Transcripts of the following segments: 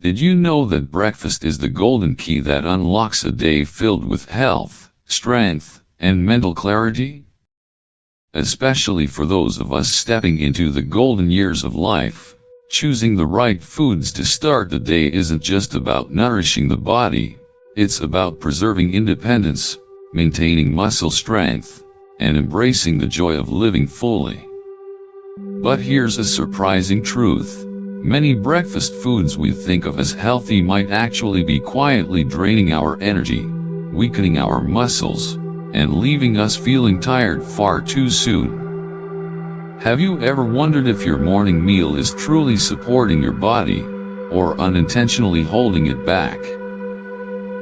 Did you know that breakfast is the golden key that unlocks a day filled with health, strength, and mental clarity? Especially for those of us stepping into the golden years of life, choosing the right foods to start the day isn't just about nourishing the body, it's about preserving independence, maintaining muscle strength, and embracing the joy of living fully. But here's a surprising truth. Many breakfast foods we think of as healthy might actually be quietly draining our energy, weakening our muscles, and leaving us feeling tired far too soon. Have you ever wondered if your morning meal is truly supporting your body, or unintentionally holding it back?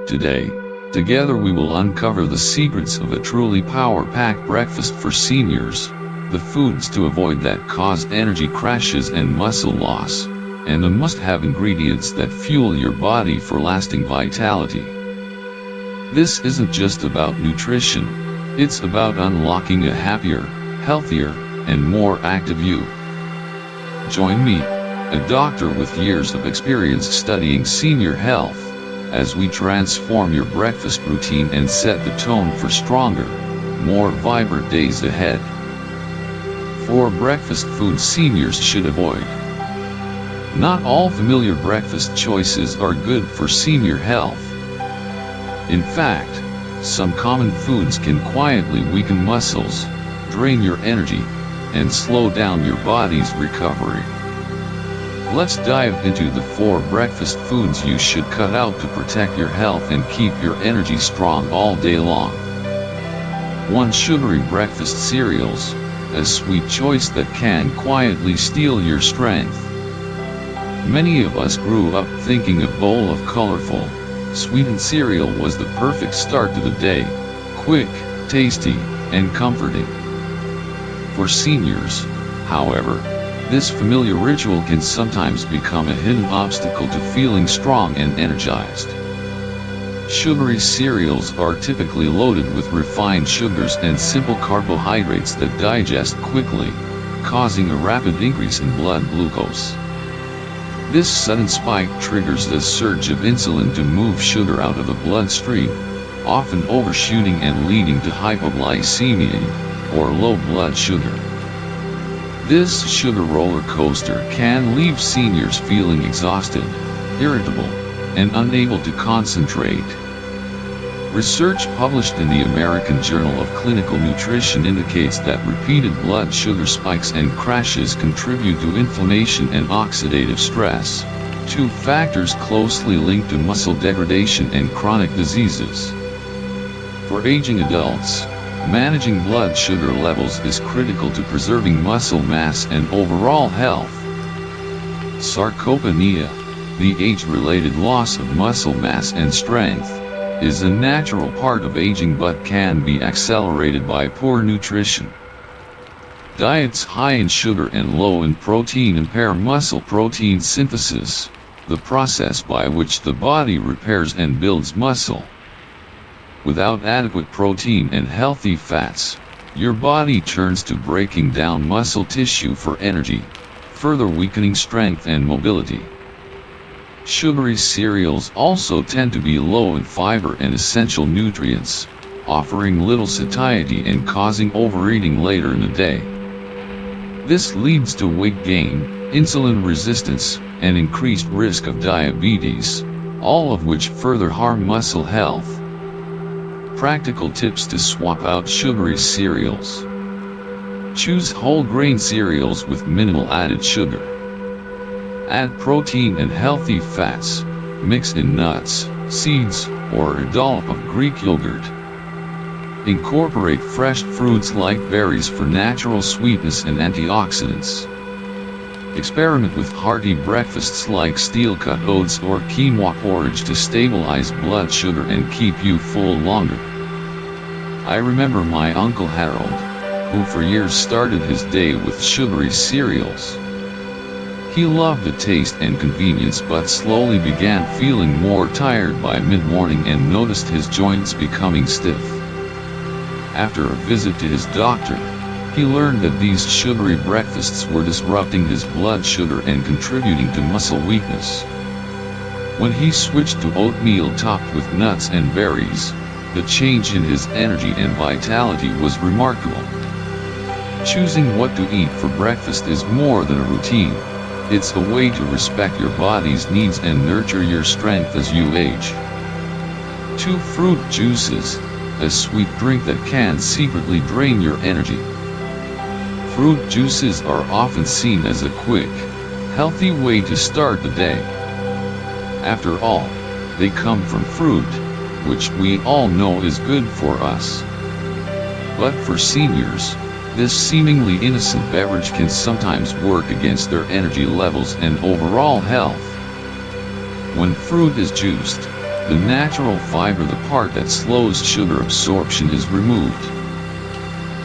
Today, together we will uncover the secrets of a truly power-packed breakfast for seniors, the foods to avoid that cause energy crashes and muscle loss, and the must-have ingredients that fuel your body for lasting vitality. This isn't just about nutrition, it's about unlocking a happier, healthier, and more active you. Join me, a doctor with years of experience studying senior health, as we transform your breakfast routine and set the tone for stronger, more vibrant days ahead. 4 breakfast foods seniors should avoid. Not all familiar breakfast choices are good for senior health. In fact, some common foods can quietly weaken muscles, drain your energy, and slow down your body's recovery. Let's dive into the 4 breakfast foods you should cut out to protect your health and keep your energy strong all day long. 1. Sugary breakfast cereals, a sweet choice that can quietly steal your strength. Many of us grew up thinking a bowl of colorful, sweetened cereal was the perfect start to the day, quick, tasty, and comforting. For seniors, however, this familiar ritual can sometimes become a hidden obstacle to feeling strong and energized. Sugary cereals are typically loaded with refined sugars and simple carbohydrates that digest quickly, causing a rapid increase in blood glucose. This sudden spike triggers a surge of insulin to move sugar out of the bloodstream, often overshooting and leading to hypoglycemia, or low blood sugar. This sugar roller coaster can leave seniors feeling exhausted, irritable, and unable to concentrate. Research published in the American Journal of Clinical Nutrition indicates that repeated blood sugar spikes and crashes contribute to inflammation and oxidative stress, 2 factors closely linked to muscle degradation and chronic diseases. For aging adults, managing blood sugar levels is critical to preserving muscle mass and overall health. Sarcopenia, the age-related loss of muscle mass and strength, is a natural part of aging but can be accelerated by poor nutrition. Diets high in sugar and low in protein impair muscle protein synthesis, the process by which the body repairs and builds muscle. Without adequate protein and healthy fats, your body turns to breaking down muscle tissue for energy, further weakening strength and mobility. Sugary cereals also tend to be low in fiber and essential nutrients, offering little satiety and causing overeating later in the day. This leads to weight gain, insulin resistance, and increased risk of diabetes, all of which further harm muscle health. Practical tips to swap out sugary cereals. Choose whole grain cereals with minimal added sugar. Add protein and healthy fats, mix in nuts, seeds, or a dollop of Greek yogurt. Incorporate fresh fruits like berries for natural sweetness and antioxidants. Experiment with hearty breakfasts like steel-cut oats or quinoa porridge to stabilize blood sugar and keep you full longer. I remember my Uncle Harold, who for years started his day with sugary cereals. He loved the taste and convenience but slowly began feeling more tired by mid-morning and noticed his joints becoming stiff. After a visit to his doctor, he learned that these sugary breakfasts were disrupting his blood sugar and contributing to muscle weakness. When he switched to oatmeal topped with nuts and berries, the change in his energy and vitality was remarkable. Choosing what to eat for breakfast is more than a routine. It's a way to respect your body's needs and nurture your strength as you age. 2. Fruit juices, a sweet drink that can secretly drain your energy. Fruit juices are often seen as a quick, healthy way to start the day. After all, they come from fruit, which we all know is good for us. But for seniors, this seemingly innocent beverage can sometimes work against their energy levels and overall health. When fruit is juiced, the natural fiber, the part that slows sugar absorption, is removed.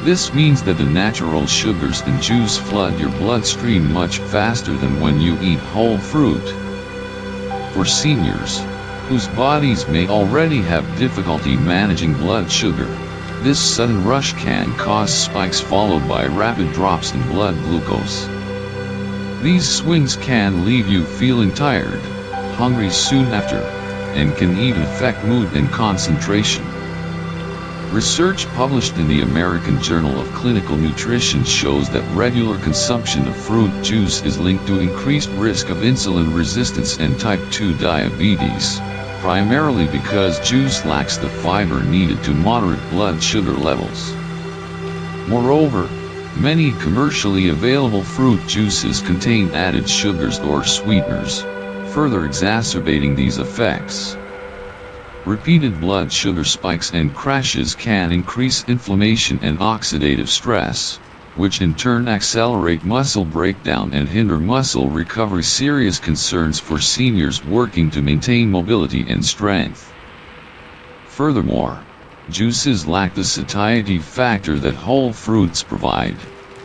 This means that the natural sugars in juice flood your bloodstream much faster than when you eat whole fruit. For seniors, whose bodies may already have difficulty managing blood sugar, this sudden rush can cause spikes followed by rapid drops in blood glucose. These swings can leave you feeling tired, hungry soon after, and can even affect mood and concentration. Research published in the American Journal of Clinical Nutrition shows that regular consumption of fruit juice is linked to increased risk of insulin resistance and type 2 diabetes, primarily because juice lacks the fiber needed to moderate blood sugar levels. Moreover, many commercially available fruit juices contain added sugars or sweeteners, further exacerbating these effects. Repeated blood sugar spikes and crashes can increase inflammation and oxidative stress, which in turn accelerate muscle breakdown and hinder muscle recovery, serious concerns for seniors working to maintain mobility and strength. Furthermore, juices lack the satiety factor that whole fruits provide,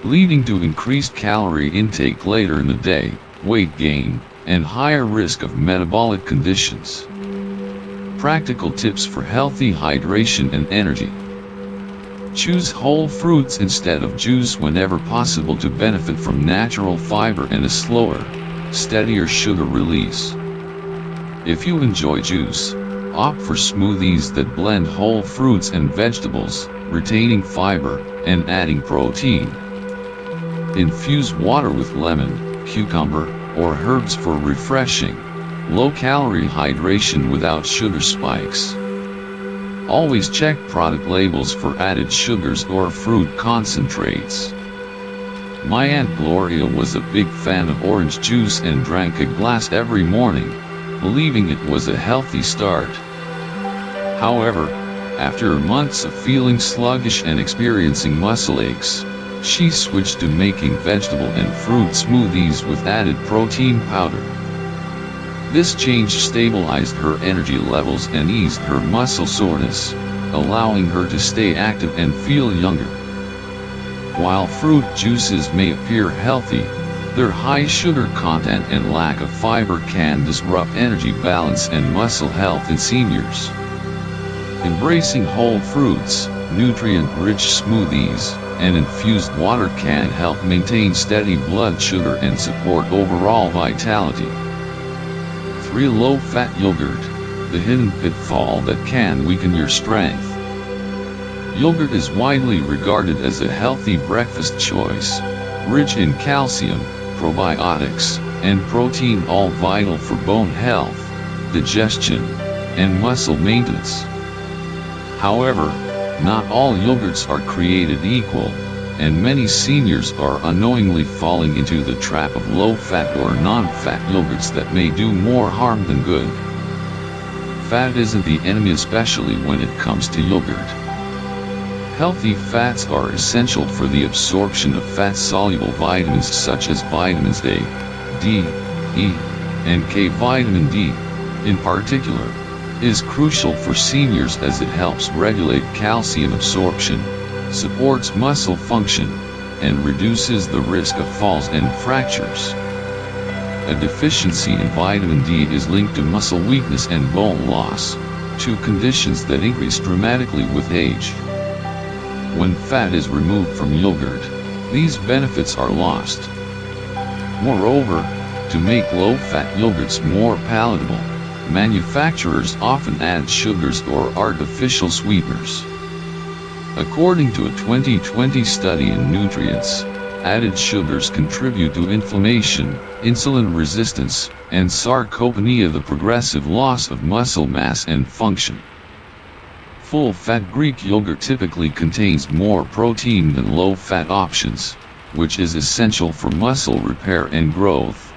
leading to increased calorie intake later in the day, weight gain, and higher risk of metabolic conditions. Practical tips for healthy hydration and energy. Choose whole fruits instead of juice whenever possible to benefit from natural fiber and a slower, steadier sugar release. If you enjoy juice, opt for smoothies that blend whole fruits and vegetables, retaining fiber and adding protein. Infuse water with lemon, cucumber, or herbs for refreshing, low-calorie hydration without sugar spikes. Always check product labels for added sugars or fruit concentrates. My Aunt Gloria was a big fan of orange juice and drank a glass every morning, believing it was a healthy start. However, after months of feeling sluggish and experiencing muscle aches, she switched to making vegetable and fruit smoothies with added protein powder. This change stabilized her energy levels and eased her muscle soreness, allowing her to stay active and feel younger. While fruit juices may appear healthy, their high sugar content and lack of fiber can disrupt energy balance and muscle health in seniors. Embracing whole fruits, nutrient-rich smoothies, and infused water can help maintain steady blood sugar and support overall vitality. 3. Low-fat yogurt, the hidden pitfall that can weaken your strength. Yogurt is widely regarded as a healthy breakfast choice, rich in calcium, probiotics, and protein, all vital for bone health, digestion, and muscle maintenance. However, not all yogurts are created equal, and many seniors are unknowingly falling into the trap of low-fat or non-fat yogurts that may do more harm than good. Fat isn't the enemy, especially when it comes to yogurt. Healthy fats are essential for the absorption of fat-soluble vitamins such as vitamins A, D, E, and K. Vitamin D, in particular, is crucial for seniors as it helps regulate calcium absorption, supports muscle function, and reduces the risk of falls and fractures. A deficiency in vitamin D is linked to muscle weakness and bone loss, two conditions that increase dramatically with age. When fat is removed from yogurt, these benefits are lost. Moreover, to make low-fat yogurts more palatable, manufacturers often add sugars or artificial sweeteners. According to a 2020 study in Nutrients, added sugars contribute to inflammation, insulin resistance, and sarcopenia, the progressive loss of muscle mass and function. Full-fat Greek yogurt typically contains more protein than low-fat options, which is essential for muscle repair and growth.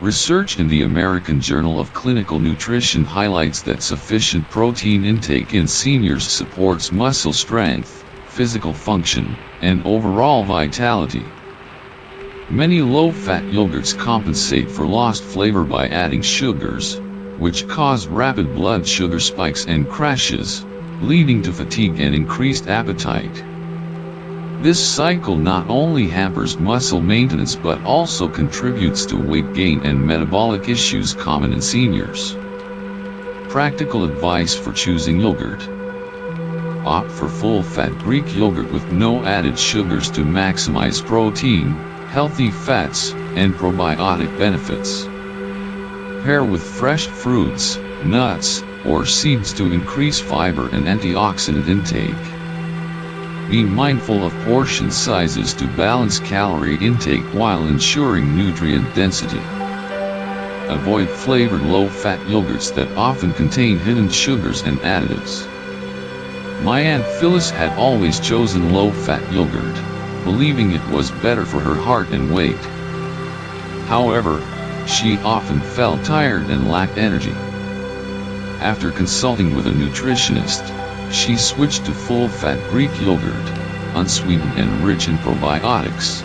Research in the American Journal of Clinical Nutrition highlights that sufficient protein intake in seniors supports muscle strength, physical function, and overall vitality. Many low-fat yogurts compensate for lost flavor by adding sugars, which cause rapid blood sugar spikes and crashes, leading to fatigue and increased appetite. This cycle not only hampers muscle maintenance but also contributes to weight gain and metabolic issues common in seniors. Practical advice for choosing yogurt: opt for full-fat Greek yogurt with no added sugars to maximize protein, healthy fats, and probiotic benefits. Pair with fresh fruits, nuts, or seeds to increase fiber and antioxidant intake. Be mindful of portion sizes to balance calorie intake while ensuring nutrient density. Avoid flavored low-fat yogurts that often contain hidden sugars and additives. My Aunt Phyllis had always chosen low-fat yogurt, believing it was better for her heart and weight. However, she often felt tired and lacked energy. After consulting with a nutritionist, she switched to full-fat Greek yogurt, unsweetened and rich in probiotics.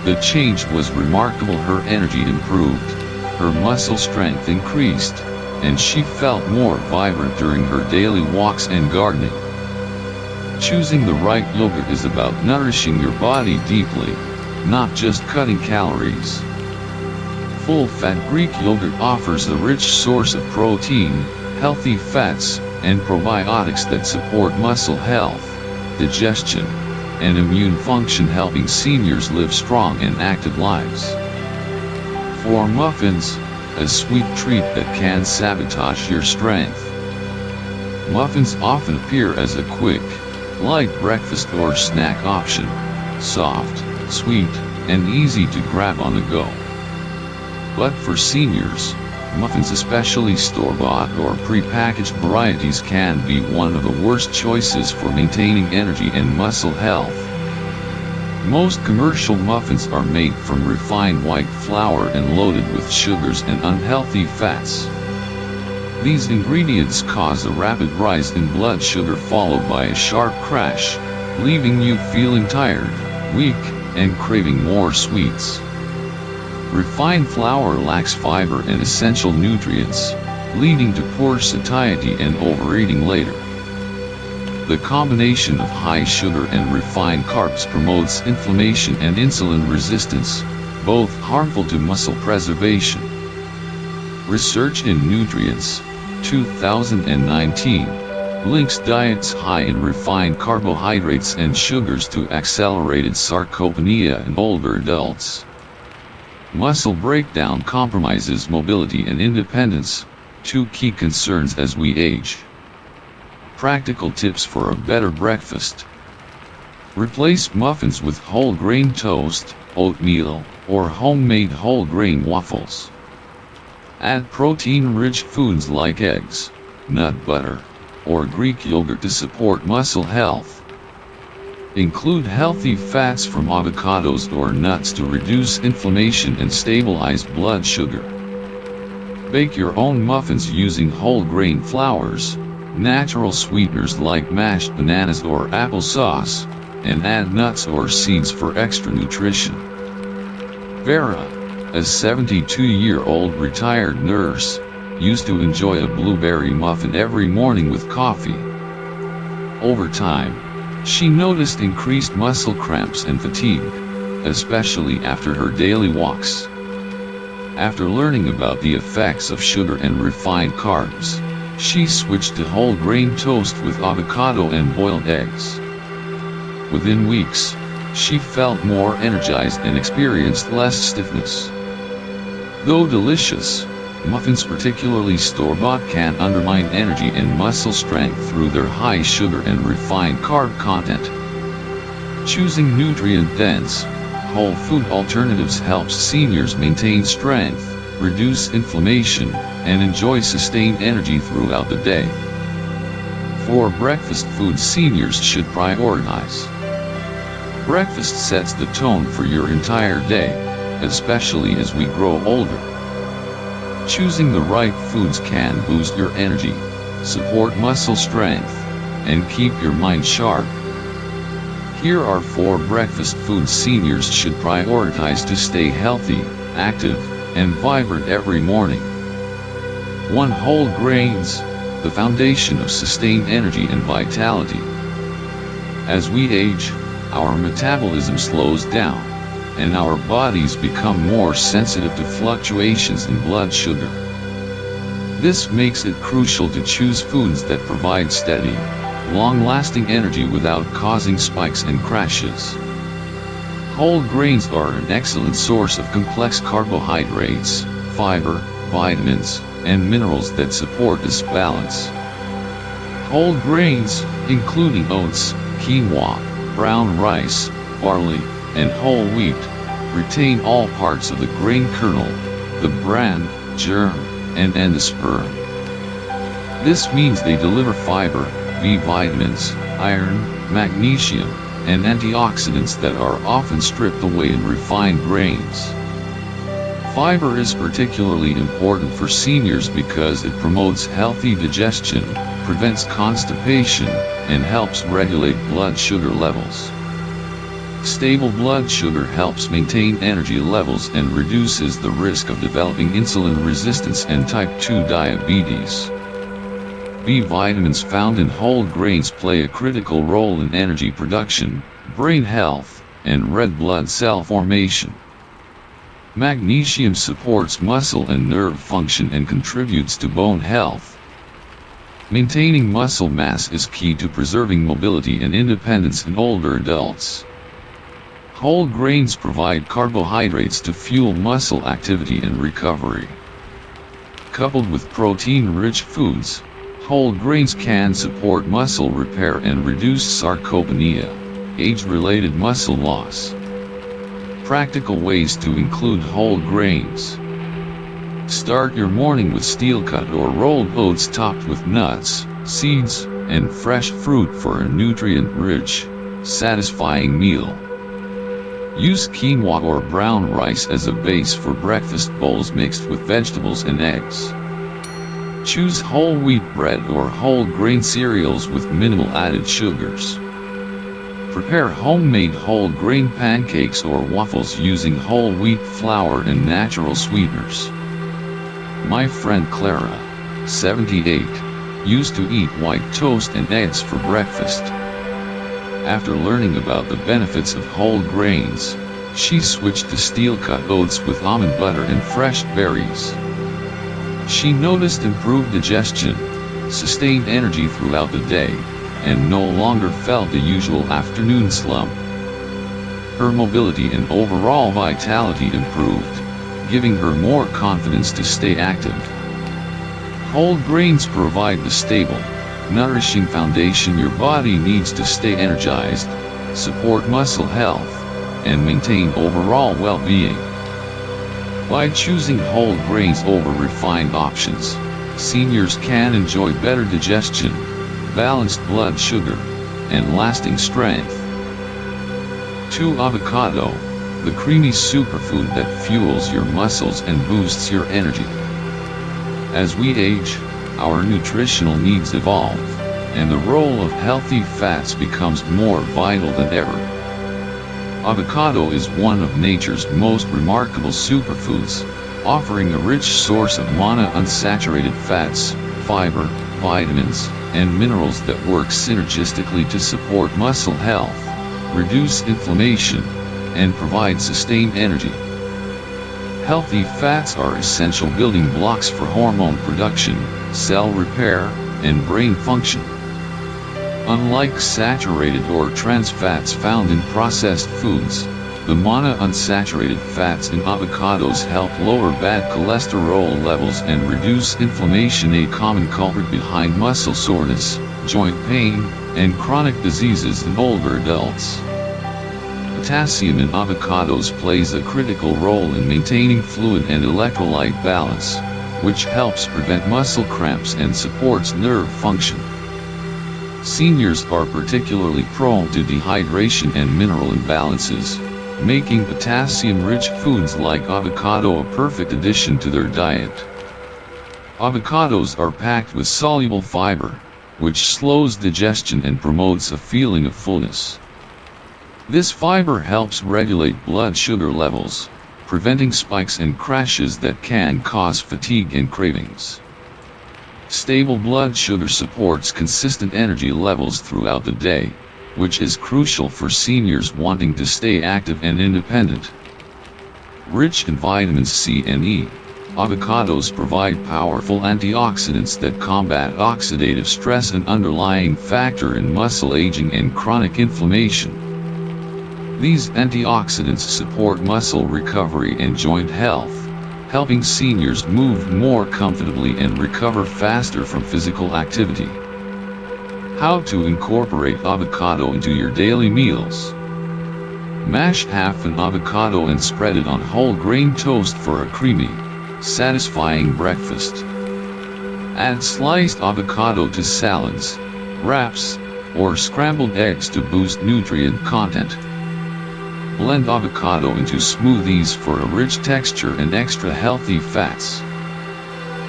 The change was remarkable. Her energy improved, her muscle strength increased, and she felt more vibrant during her daily walks and gardening. Choosing the right yogurt is about nourishing your body deeply, not just cutting calories. Full-fat Greek yogurt offers a rich source of protein, healthy fats, and probiotics that support muscle health, digestion, and immune function, helping seniors live strong and active lives. For muffins, a sweet treat that can sabotage your strength. Muffins often appear as a quick, light breakfast or snack option, soft, sweet, and easy to grab on the go. But for seniors, muffins, especially store-bought or prepackaged varieties, can be one of the worst choices for maintaining energy and muscle health. Most commercial muffins are made from refined white flour and loaded with sugars and unhealthy fats. These ingredients cause a rapid rise in blood sugar followed by a sharp crash, leaving you feeling tired, weak, and craving more sweets. Refined flour lacks fiber and essential nutrients, leading to poor satiety and overeating later. The combination of high sugar and refined carbs promotes inflammation and insulin resistance, both harmful to muscle preservation. Research in Nutrients, 2019, links diets high in refined carbohydrates and sugars to accelerated sarcopenia in older adults. Muscle breakdown compromises mobility and independence, two key concerns as we age. Practical tips for a better breakfast: replace muffins with whole grain toast, oatmeal, or homemade whole grain waffles. Add protein-rich foods like eggs, nut butter, or Greek yogurt to support muscle health. Include healthy fats from avocados or nuts to reduce inflammation and stabilize blood sugar. Bake your own muffins using whole grain flours, natural sweeteners like mashed bananas or applesauce, and add nuts or seeds for extra nutrition. Vera, a 72-year-old retired nurse, used to enjoy a blueberry muffin every morning with coffee. Over time, she noticed increased muscle cramps and fatigue, especially after her daily walks. After learning about the effects of sugar and refined carbs, she switched to whole grain toast with avocado and boiled eggs. Within weeks, she felt more energized and experienced less stiffness. Though delicious, Muffins, particularly store-bought, can undermine energy and muscle strength through their high sugar and refined carb content. Choosing nutrient-dense, whole food alternatives helps seniors maintain strength, reduce inflammation, and enjoy sustained energy throughout the day. 4 breakfast foods seniors should prioritize. Breakfast sets the tone for your entire day, especially as we grow older. Choosing the right foods can boost your energy, support muscle strength, and keep your mind sharp. Here are 4 breakfast foods seniors should prioritize to stay healthy, active, and vibrant every morning. 1. Whole grains, the foundation of sustained energy and vitality. As we age, our metabolism slows down, and our bodies become more sensitive to fluctuations in blood sugar. This makes it crucial to choose foods that provide steady, long-lasting energy without causing spikes and crashes. Whole grains are an excellent source of complex carbohydrates, fiber, vitamins, and minerals that support this balance. Whole grains, including oats, quinoa, brown rice, barley, and whole wheat, retain all parts of the grain kernel, the bran, germ, and endosperm. This means they deliver fiber, B vitamins, iron, magnesium, and antioxidants that are often stripped away in refined grains. Fiber is particularly important for seniors because it promotes healthy digestion, prevents constipation, and helps regulate blood sugar levels. Stable blood sugar helps maintain energy levels and reduces the risk of developing insulin resistance and type 2 diabetes. B vitamins found in whole grains play a critical role in energy production, brain health, and red blood cell formation. Magnesium supports muscle and nerve function and contributes to bone health. Maintaining muscle mass is key to preserving mobility and independence in older adults. Whole grains provide carbohydrates to fuel muscle activity and recovery. Coupled with protein-rich foods, whole grains can support muscle repair and reduce sarcopenia, age-related muscle loss. Practical ways to include whole grains. Start your morning with steel-cut or rolled oats topped with nuts, seeds, and fresh fruit for a nutrient-rich, satisfying meal. Use quinoa or brown rice as a base for breakfast bowls mixed with vegetables and eggs. Choose whole wheat bread or whole grain cereals with minimal added sugars. Prepare homemade whole grain pancakes or waffles using whole wheat flour and natural sweeteners. My friend Clara, 78, used to eat white toast and eggs for breakfast. After learning about the benefits of whole grains, she switched to steel-cut oats with almond butter and fresh berries. She noticed improved digestion, sustained energy throughout the day, and no longer felt the usual afternoon slump. Her mobility and overall vitality improved, giving her more confidence to stay active. Whole grains provide the stable, nourishing foundation your body needs to stay energized, support muscle health, and maintain overall well-being. By choosing whole grains over refined options, seniors can enjoy better digestion, balanced blood sugar, and lasting strength. 2. Avocado, the creamy superfood that fuels your muscles and boosts your energy. As we age, our nutritional needs evolve, and the role of healthy fats becomes more vital than ever. Avocado is one of nature's most remarkable superfoods, offering a rich source of monounsaturated fats, fiber, vitamins, and minerals that work synergistically to support muscle health, reduce inflammation, and provide sustained energy. Healthy fats are essential building blocks for hormone production, cell repair, and brain function. Unlike saturated or trans fats found in processed foods, The monounsaturated fats in avocados help lower bad cholesterol levels and reduce inflammation, a common culprit behind muscle soreness, joint pain, and chronic diseases in older adults. Potassium in avocados plays a critical role in maintaining fluid and electrolyte balance, which helps prevent muscle cramps and supports nerve function. Seniors are particularly prone to dehydration and mineral imbalances, making potassium-rich foods like avocado a perfect addition to their diet. Avocados are packed with soluble fiber, which slows digestion and promotes a feeling of fullness. This fiber helps regulate blood sugar levels, preventing spikes and crashes that can cause fatigue and cravings. Stable blood sugar supports consistent energy levels throughout the day, which is crucial for seniors wanting to stay active and independent. Rich in vitamins C and E, avocados provide powerful antioxidants that combat oxidative stress, an underlying factor in muscle aging and chronic inflammation. These antioxidants support muscle recovery and joint health, helping seniors move more comfortably and recover faster from physical activity. How to incorporate avocado into your daily meals. Mash half an avocado and spread it on whole grain toast for a creamy, satisfying breakfast. Add sliced avocado to salads, wraps, or scrambled eggs to boost nutrient content. Blend avocado into smoothies for a rich texture and extra healthy fats.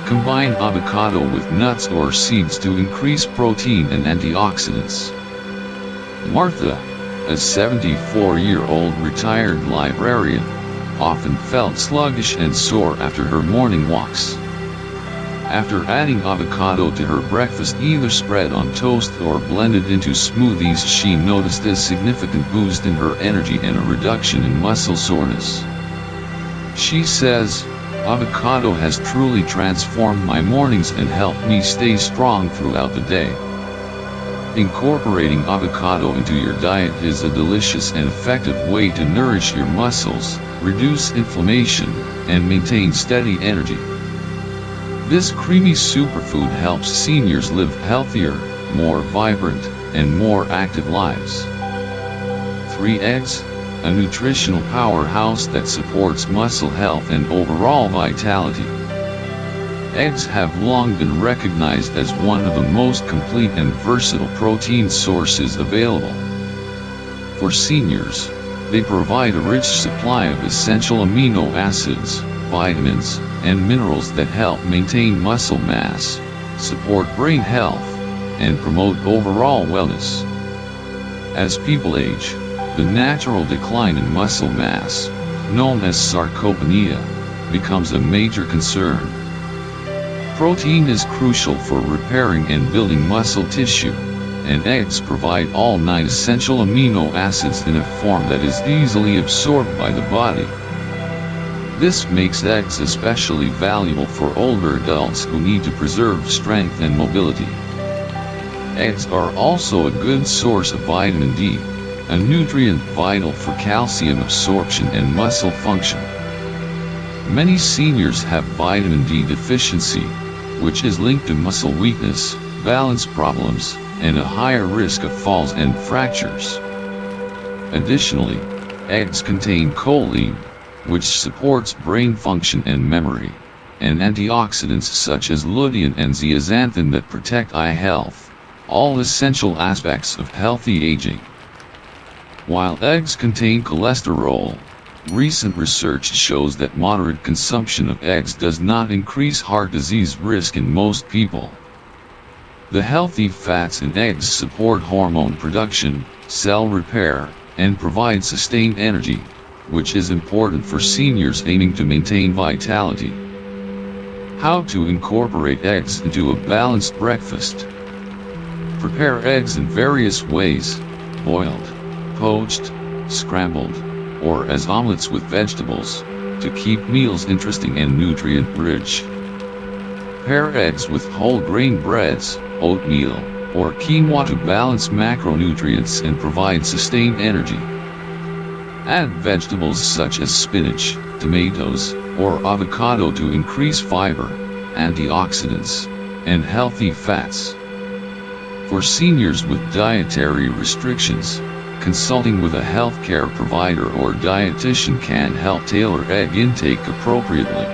Combine avocado with nuts or seeds to increase protein and antioxidants. Martha, a 74-year-old retired librarian, often felt sluggish and sore after her morning walks. After adding avocado to her breakfast, either spread on toast or blended into smoothies, she noticed a significant boost in her energy and a reduction in muscle soreness. She says, "Avocado has truly transformed my mornings and helped me stay strong throughout the day." Incorporating avocado into your diet is a delicious and effective way to nourish your muscles, reduce inflammation, and maintain steady energy. This creamy superfood helps seniors live healthier, more vibrant, and more active lives. 3 eggs, a nutritional powerhouse that supports muscle health and overall vitality. Eggs have long been recognized as one of the most complete and versatile protein sources available. For seniors, they provide a rich supply of essential amino acids, vitamins, and minerals that help maintain muscle mass, support brain health, and promote overall wellness. As people age, the natural decline in muscle mass, known as sarcopenia, becomes a major concern. Protein is crucial for repairing and building muscle tissue, and eggs provide all 9 essential amino acids in a form that is easily absorbed by the body. This makes eggs especially valuable for older adults who need to preserve strength and mobility. Eggs are also a good source of vitamin D, a nutrient vital for calcium absorption and muscle function. Many seniors have vitamin D deficiency, which is linked to muscle weakness, balance problems, and a higher risk of falls and fractures. Additionally, eggs contain choline, which supports brain function and memory, and antioxidants such as lutein and zeaxanthin that protect eye health, all essential aspects of healthy aging. While eggs contain cholesterol, recent research shows that moderate consumption of eggs does not increase heart disease risk in most people. The healthy fats in eggs support hormone production, cell repair, and provide sustained energy, which is important for seniors aiming to maintain vitality. How to incorporate eggs into a balanced breakfast. Prepare eggs in various ways: boiled, poached, scrambled, or as omelets with vegetables, to keep meals interesting and nutrient-rich. Pair eggs with whole grain breads, oatmeal, or quinoa to balance macronutrients and provide sustained energy. Add vegetables such as spinach, tomatoes, or avocado to increase fiber, antioxidants, and healthy fats. For seniors with dietary restrictions, consulting with a healthcare provider or dietitian can help tailor egg intake appropriately.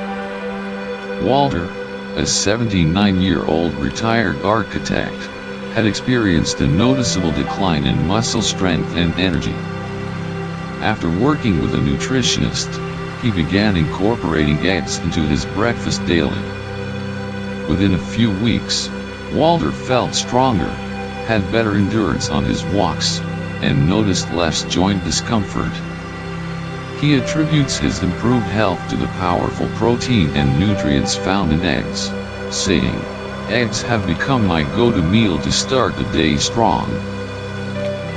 Walter, a 79-year-old retired architect, had experienced a noticeable decline in muscle strength and energy. After working with a nutritionist, he began incorporating eggs into his breakfast daily. Within a few weeks, Walter felt stronger, had better endurance on his walks, and noticed less joint discomfort. He attributes his improved health to the powerful protein and nutrients found in eggs, saying, "Eggs have become my go-to meal to start the day strong."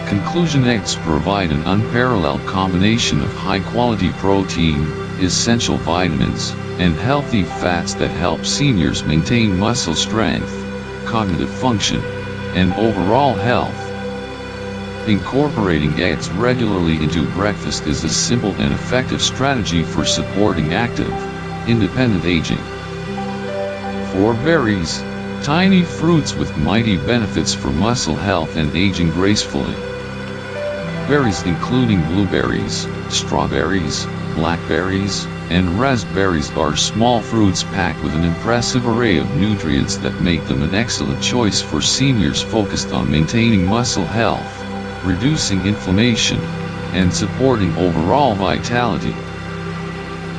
Conclusion: eggs provide an unparalleled combination of high-quality protein, essential vitamins, and healthy fats that help seniors maintain muscle strength, cognitive function, and overall health. Incorporating eggs regularly into breakfast is a simple and effective strategy for supporting active, independent aging. 4. Berries, tiny fruits with mighty benefits for muscle health and aging gracefully. Berries including blueberries, strawberries, blackberries, and raspberries are small fruits packed with an impressive array of nutrients that make them an excellent choice for seniors focused on maintaining muscle health, reducing inflammation, and supporting overall vitality.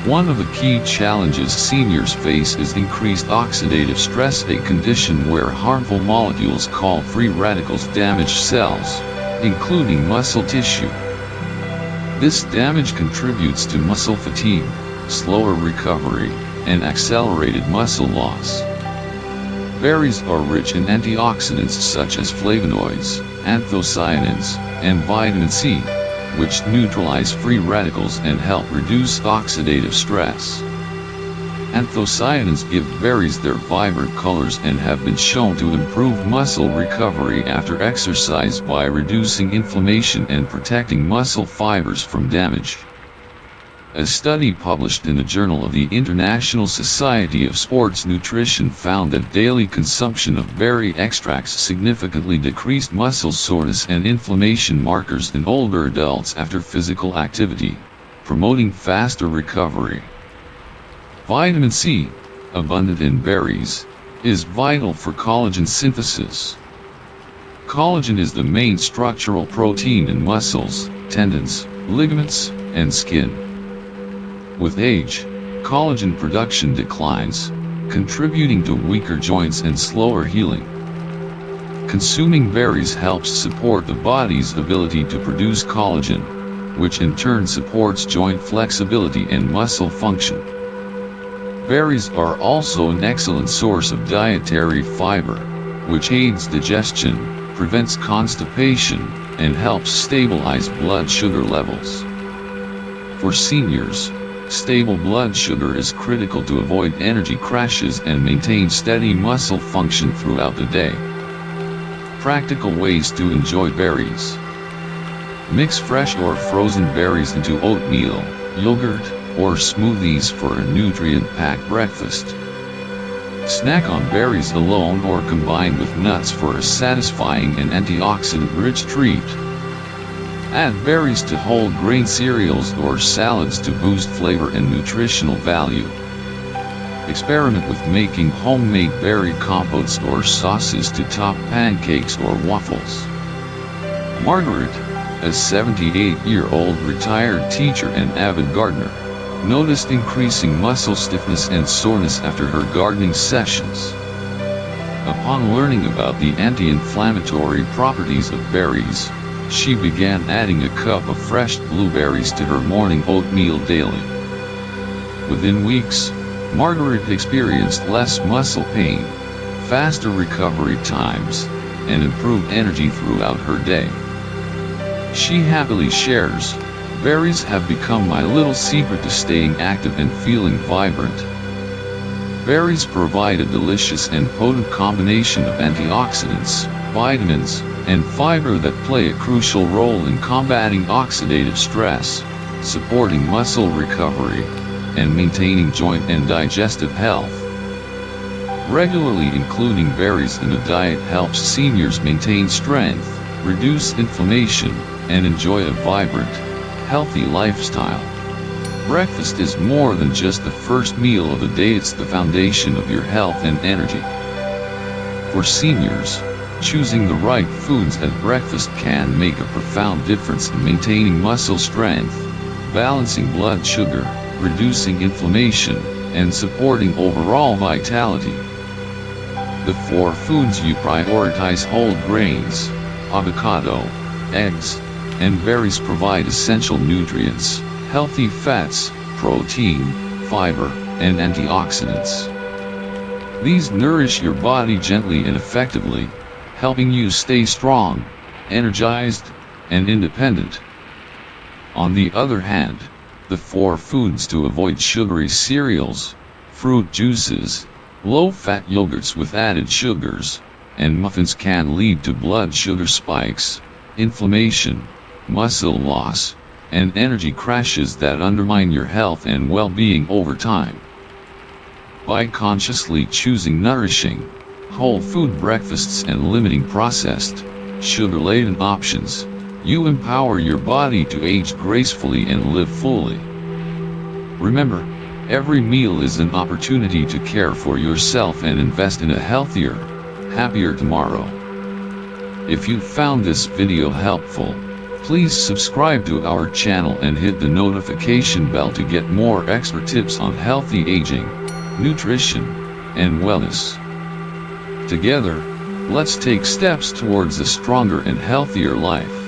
One of the key challenges seniors face is increased oxidative stress, a condition where harmful molecules called free radicals damage cells, including muscle tissue. This damage contributes to muscle fatigue, slower recovery, and accelerated muscle loss. Berries are rich in antioxidants such as flavonoids, anthocyanins, and vitamin C, which neutralize free radicals and help reduce oxidative stress. Anthocyanins give berries their vibrant colors and have been shown to improve muscle recovery after exercise by reducing inflammation and protecting muscle fibers from damage. A study published in the Journal of the International Society of Sports Nutrition found that daily consumption of berry extracts significantly decreased muscle soreness and inflammation markers in older adults after physical activity, promoting faster recovery. Vitamin C, abundant in berries, is vital for collagen synthesis. Collagen is the main structural protein in muscles, tendons, ligaments, and skin. With age, collagen production declines, contributing to weaker joints and slower healing. Consuming berries helps support the body's ability to produce collagen, which in turn supports joint flexibility and muscle function. Berries are also an excellent source of dietary fiber, which aids digestion, prevents constipation, and helps stabilize blood sugar levels. For seniors, stable blood sugar is critical to avoid energy crashes and maintain steady muscle function throughout the day. Practical ways to enjoy berries. Mix fresh or frozen berries into oatmeal, yogurt, or smoothies for a nutrient-packed breakfast. Snack on berries alone or combined with nuts for a satisfying and antioxidant-rich treat. Add berries to whole grain cereals or salads to boost flavor and nutritional value. Experiment with making homemade berry compotes or sauces to top pancakes or waffles. Margaret, a 78-year-old retired teacher and avid gardener, noticed increasing muscle stiffness and soreness after her gardening sessions. Upon learning about the anti-inflammatory properties of berries, she began adding a cup of fresh blueberries to her morning oatmeal daily. Within weeks, Margaret experienced less muscle pain, faster recovery times, and improved energy throughout her day. She happily shares, "Berries have become my little secret to staying active and feeling vibrant." Berries provide a delicious and potent combination of antioxidants, vitamins, and fiber that play a crucial role in combating oxidative stress, supporting muscle recovery, and maintaining joint and digestive health. Regularly including berries in a diet helps seniors maintain strength, reduce inflammation, and enjoy a vibrant, healthy lifestyle. Breakfast is more than just the first meal of the day, it's the foundation of your health and energy. For seniors, choosing the right foods at breakfast can make a profound difference in maintaining muscle strength, balancing blood sugar, reducing inflammation, and supporting overall vitality. The 4 foods you prioritize: whole grains, avocado, eggs, and berries provide essential nutrients, healthy fats, protein, fiber, and antioxidants. These nourish your body gently and effectively, helping you stay strong, energized, and independent. On the other hand, the 4 foods to avoid: sugary cereals, fruit juices, low-fat yogurts with added sugars, and muffins can lead to blood sugar spikes, inflammation, muscle loss, and energy crashes that undermine your health and well-being over time. By consciously choosing nourishing, whole food breakfasts and limiting processed, sugar-laden options, you empower your body to age gracefully and live fully. Remember, every meal is an opportunity to care for yourself and invest in a healthier, happier tomorrow. If you found this video helpful, please subscribe to our channel and hit the notification bell to get more expert tips on healthy aging, nutrition, and wellness. Together, let's take steps towards a stronger and healthier life.